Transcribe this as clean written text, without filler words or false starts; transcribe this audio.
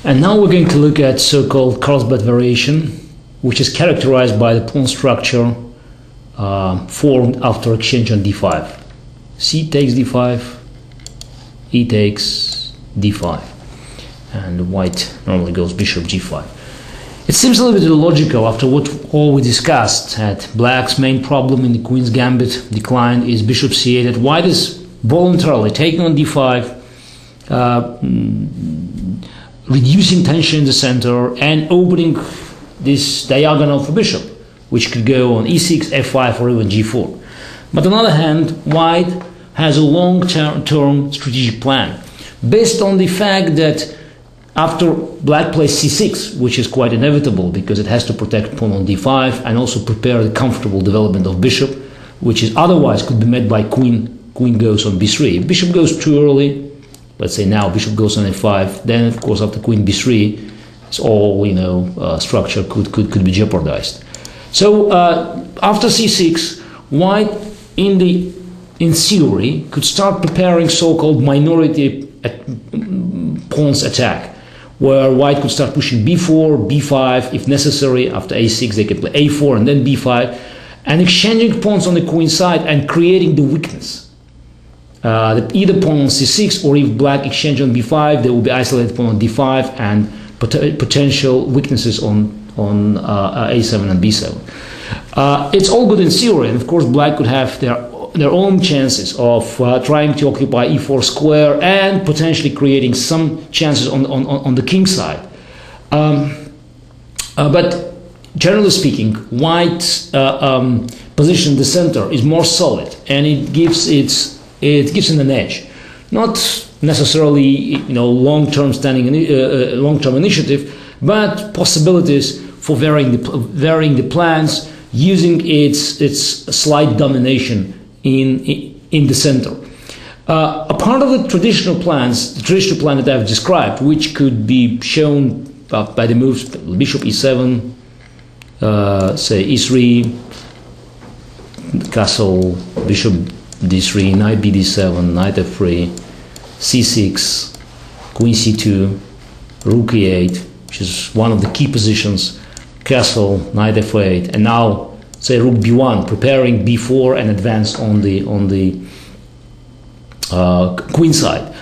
And now we're going to look at so-called Carlsbad variation, which is characterized by the pawn structure formed after exchange on d5. C takes d5, e takes d5, and white normally goes bishop g5. It seems a little bit illogical after what all we discussed, that black's main problem in the queen's gambit decline is bishop c8, that white is voluntarily taking on d5, reducing tension in the center and opening this diagonal for bishop, which could go on e6, f5, or even g4. But on the other hand, white has a long-term strategic plan based on the fact that after black plays c6, which is quite inevitable because it has to protect pawn on d5 and also prepare the comfortable development of bishop, which is otherwise could be met by queen. Queen goes on b3. If bishop goes too early, let's say now bishop goes on a5, then of course after queen b3, it's all, structure could be jeopardized. So after c6, white in theory could start preparing so-called minority pawns attack, where white could start pushing b4, b5, if necessary. After a6 they could play a4 and then b5, and exchanging pawns on the queen side and creating the weakness. Either pawn on c6, or if black exchange on b5, there will be isolated pawn on d5 and potential weaknesses on a7 and b7. It's all good in theory, and of course black could have their own chances of trying to occupy e4 square and potentially creating some chances on the king side. But generally speaking, white's position in the center is more solid, and it gives it an edge. Not necessarily long-term long-term initiative, but possibilities for varying the plans, using its slight domination in the center. A part of the traditional plan that I've described, which could be shown by the moves bishop e7, say e3, castle, bishop d3, knight bd7, knight f3, c6, queen c2, rook e8, which is one of the key positions, castle, knight f8, and now say rook b1, preparing b4 and advance on the queen side.